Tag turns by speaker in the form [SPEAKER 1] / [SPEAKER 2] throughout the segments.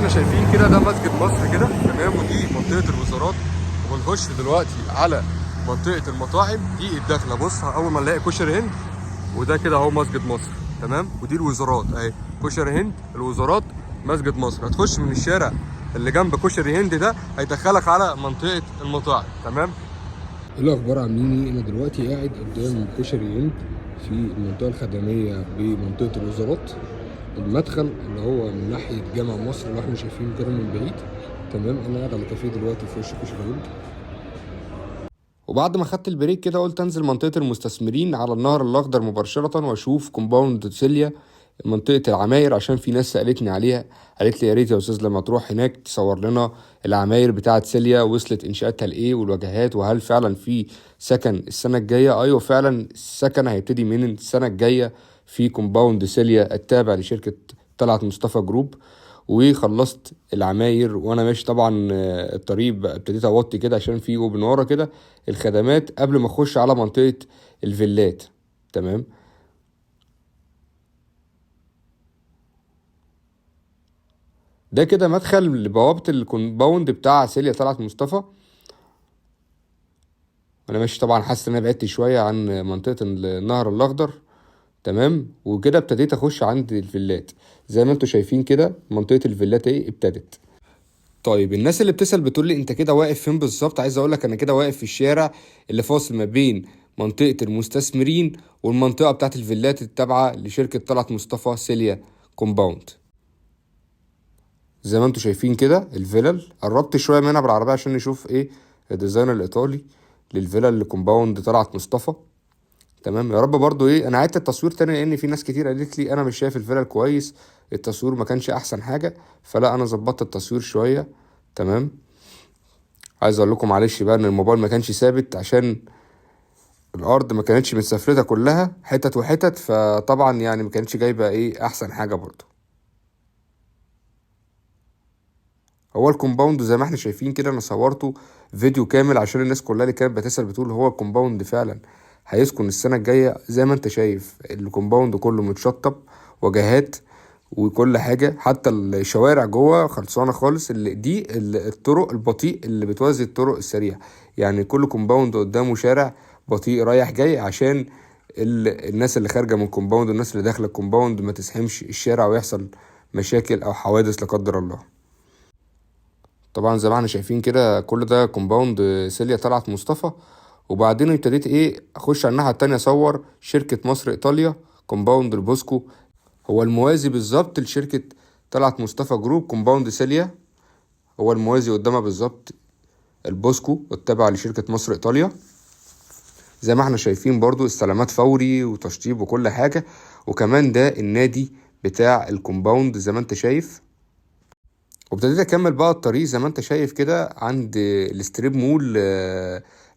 [SPEAKER 1] احنا شايفين كده ده مسجد مصر كده تمام، ودي منطقة الوزارات. وبنخش دلوقتي على منطقة المطاعم دي الداخلة. بص اول ما نلاقي كشري هند، وده كده اهو مسجد مصر تمام، ودي الوزارات اهي، كشري هند الوزارات مسجد مصر. هتخش من الشارع اللي جنب كشري هند ده هيدخلك على منطقة المطاعم تمام. ايه الاخبار، عاملين ايه؟ انا دلوقتي قاعد قدام كشري هند في المنطقة الخدمية بمنطقة الوزارات. المدخل اللي هو من ناحيه جامع مصر اللي احنا شايفينه كده من بعيد تمام. انا قاعد على كافيه دلوقتي في وش كشري هند. وبعد ما خدت البريك كده قلت انزل منطقه المستثمرين على النهر الاخضر مباشره واشوف كومباوند سيليا، منطقه العماير، عشان في ناس سالتني عليها، قالت لي يا ريت يا استاذ لما تروح هناك تصور لنا العماير بتاعه سيليا وصلت انشاءاتها لايه والواجهات، وهل فعلا في سكن السنه الجايه. ايوه فعلا السكن هيبتدي من السنه الجايه في كومباوند سيليا التابع لشركه طلعت مصطفى جروب. وخلصت العماير وانا ماشي طبعا الطريق ابتديت اوطي كده عشان في من ورا كده الخدمات قبل ما اخش على منطقة الفيلات تمام. ده كده مدخل لبوابة الكومباوند بتاع سيليا طلعت مصطفى. وانا ماشي طبعا حاسس ان انا بعدت شوية عن منطقة النهر الاخضر تمام، وكده ابتديت اخش عند الفيلات. زي ما انتوا شايفين كده منطقة الفيلات ايه ابتدت. طيب الناس اللي بتسأل بتقول لي انت كده واقف فين بالظبط؟ عايز اقول لك انا كده واقف في الشارع اللي فاصل ما بين منطقة المستثمرين والمنطقة بتاعت الفيلات التابعة لشركة طلعت مصطفى سيليا كومباوند. زي ما انتوا شايفين كده الفيلل، قربت شوية منها بالعربية عشان نشوف ايه الديزاين الايطالي للفيلل اللي كومباوند طلعت مصطفى تمام. يا رب برضو ايه انا عدت التصوير تاني لان في ناس كتير قالت لي انا مش شايف الفيلل كويس، التصوير ما كانش احسن حاجة، فلا انا ظبطت التصوير شوية تمام. عايز اقول لكم معلش بقى ان الموبايل ما كانش ثابت عشان الارض ما كانتش متسفلته كلها حتت وحتت، فطبعا يعني ما كانتش جايبه ايه احسن حاجه برضو. هو الكومباوند زي ما احنا شايفين كده انا صورته فيديو كامل عشان الناس كلها اللي كانت بتسأل بتقول هو الكومباوند فعلا هيسكن السنه الجايه. زي ما انت شايف الكومباوند كله متشطب واجهات وكل حاجه، حتى الشوارع جوه خلصانه خالص. الطرق البطيء اللي بتوازي الطرق السريع، يعني كل كومباوند قدامه شارع بطيء رايح جاي عشان الناس اللي خارجه من كومباوند والناس اللي داخله الكومباوند ما تزحمش الشارع ويحصل مشاكل او حوادث لا قدر الله. طبعا زي ما احنا شايفين كده كل ده كومباوند سيليا طلعت مصطفى. وبعدين ابتديت ايه اخش على الناحيه التانية اصور شركه مصر ايطاليا كومباوند البوسكو، هو الموازي بالظبط لشركه طلعت مصطفى جروب. كومباوند سيليا هو الموازي قدامها بالظبط البوسكو التابع لشركه مصر ايطاليا. زي ما احنا شايفين برضو استلامات فوري وتشطيب وكل حاجه، وكمان ده النادي بتاع الكومباوند زي ما انت شايف. وابتديت اكمل بقى الطريق زي ما انت شايف كده عند الستريب مول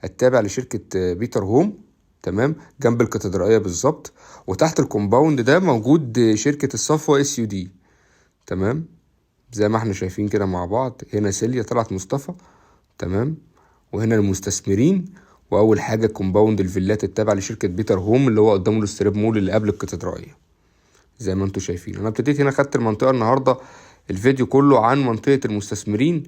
[SPEAKER 1] التابع لشركة بيتر هوم تمام، جنب الكاتدرائية بالظبط. وتحت الكومباوند ده موجود شركة الصفوة اس يو دي تمام. زي ما احنا شايفين كده مع بعض، هنا سيليا طلعت مصطفى تمام، وهنا المستثمرين، واول حاجة كومباوند الفيلات التابع لشركة بيتر هوم اللي هو قدامه الستريب مول اللي قبل الكاتدرائية. زي ما انتوا شايفين انا ابتديت هنا خدت المنطقة النهاردة الفيديو كله عن منطقة المستثمرين،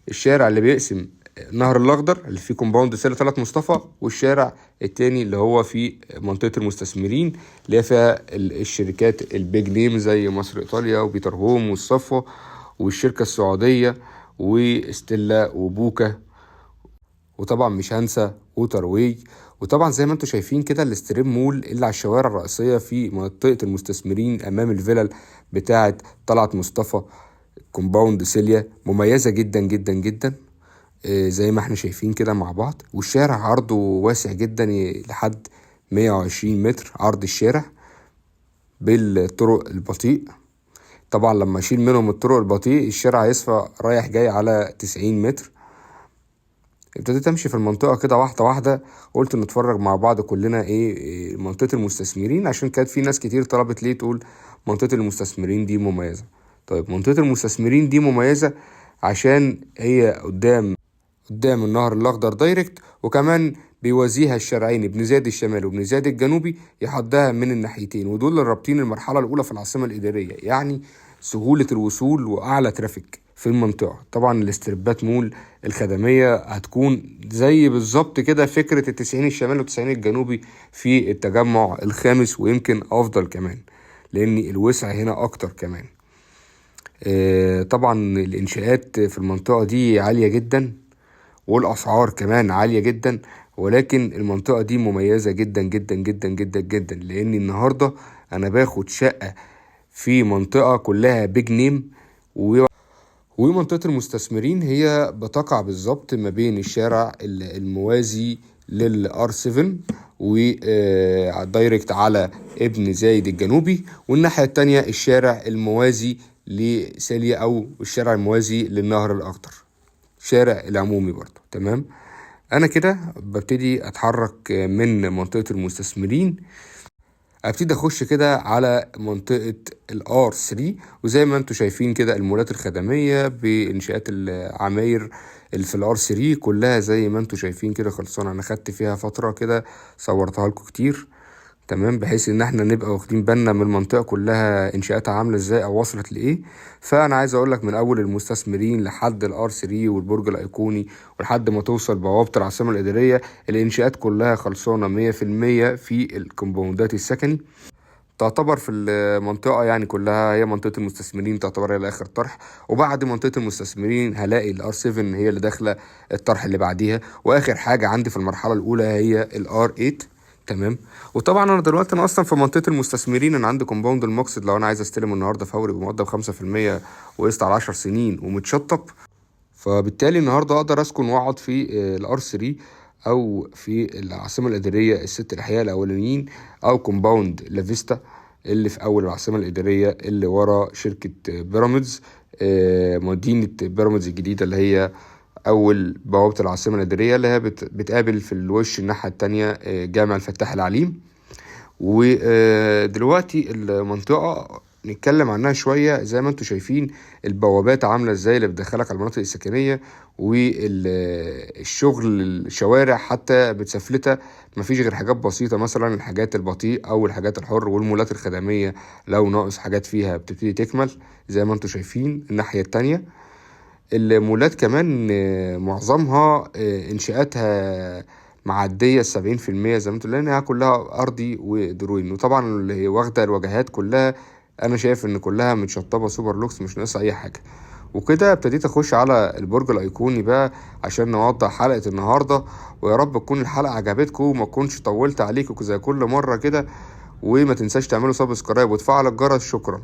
[SPEAKER 1] الشارع اللي بيقسم النهر الأخضر اللي فيه كومباوند سيلة طلعت مصطفى، والشارع التاني اللي هو في منطقة المستثمرين اللي هي فيها الشركات البيج نيم زي مصر إيطاليا وبيتر هوم والصفوة والشركة السعودية وستيلا وبوكا، وطبعا مش هنسى ووتر واي. وطبعا زي ما انتوا شايفين كده الاستريم مول اللي على الشوارع الرئيسية في منطقة المستثمرين أمام الفلل بتاعة طلعت مصطفى كومباوند سيليا، مميزة جدا جدا جدا زي ما احنا شايفين كده مع بعض. والشارع عرضه واسع جدا لحد 120 متر عرض الشارع بالطرق البطيء. طبعا لما اشيل منهم الطرق البطيء الشارع هيصفى رايح جاي على 90 متر. ابتديت امشي في المنطقه كده واحده واحده، قلت نتفرج مع بعض كلنا ايه منطقه المستثمرين، عشان كانت في ناس كتير طلبت ليه تقول منطقه المستثمرين دي مميزه. طيب منطقه المستثمرين دي مميزه عشان هي قدام النهر الاخضر دايركت، وكمان بيوازيها الشارعين ابن زايد الشمالي وابن زايد الجنوبي يحدها من الناحيتين، ودول اللي رابطين المرحله الاولى في العاصمه الاداريه. يعني سهولة الوصول واعلى ترافيك في المنطقة. طبعا الاستربات مول الخدمية هتكون زي بالظبط كده فكرة التسعين الشمالي والتسعين الجنوبي في التجمع الخامس، ويمكن افضل كمان لان الوسع هنا اكتر كمان. طبعا الانشاءات في المنطقة دي عالية جدا والاسعار كمان عالية جدا، ولكن المنطقة دي مميزة جدا جدا جدا جدا جدا، لان النهاردة انا باخد شقة في منطقة كلها بيج نيم. ومنطقة المستثمرين هي بتقع بالظبط ما بين الشارع الموازي للار 7 ودايركت على ابن زايد الجنوبي، والناحية التانية الشارع الموازي لسالية او الشارع الموازي للنهر الاخضر، شارع العمومي برضو. تمام، انا كده ببتدي اتحرك من منطقة المستثمرين، ابتدي اخش كده على منطقة الار 3، وزي ما انتوا شايفين كده المولات الخدمية بانشاءات العماير اللي في الار 3 كلها زي ما انتوا شايفين كده خلصانة. انا خدت فيها فترة كده صورتها لكم كتير، تمام، بحيث ان احنا نبقى واخدين بالنا من المنطقة كلها انشاءاتها عاملة ازاي او وصلت لايه. فانا عايز اقول لك من اول المستثمرين لحد الار 3 والبرج الايقوني ولحد ما توصل بوابة العاصمة الادارية، الانشاءات كلها خلصانة 100% في الكومباوندات السكني. تعتبر في المنطقة يعني كلها هي منطقة المستثمرين تعتبر هي اخر طرح، وبعد منطقة المستثمرين هلاقي الار 7 هي اللي داخلة الطرح اللي بعديها، واخر حاجة عندي في المرحلة الاولى هي الار 8. تمام، وطبعا انا دلوقتي انا اصلا في منطقه المستثمرين، انا عندي كومباوند المقصد لو انا عايز استلم النهارده فوري بمقدم 5% وقسط على 10 سنين ومتشطب، فبالتالي النهارده اقدر اسكن واقعد في الار 3 او في العاصمه الاداريه الست الاحياء الاولانيين، او كومباوند لافيستا اللي في اول العاصمه الاداريه اللي ورا شركه بيراميدز، مدينه بيراميدز الجديده اللي هي اول بوابه العاصمه الاداريه اللي هي بتقابل في الوش الناحيه التانية جامع الفتاح العليم. ودلوقتي المنطقه نتكلم عنها شويه. زي ما انتم شايفين البوابات عامله ازاي اللي بتدخلك على المناطق السكنيه، والشغل الشوارع حتى بتسفلتها مفيش غير حاجات بسيطه، مثلا الحاجات البطيء او الحاجات الحر، والمولات الخدميه لو ناقص حاجات فيها بتبتدي تكمل زي ما انتم شايفين الناحيه التانية. المولات كمان معظمها انشاءاتها معدية 70% زي ما انتوا، لانها كلها ارضي ودروين، وطبعا اللي واخدة الواجهات كلها انا شايف ان كلها متشطبة سوبر لوكس مش ناقصة اي حاجة. وكده ابتديت اخش على البرج الايقوني بقى عشان نوضح حلقة النهاردة، ويا رب تكون الحلقة عجبتكم وما كنتش طولت عليكم زي كل مرة كده. وما تنساش تعملوا سبسكرايب وتفعل الجرس. شكرا.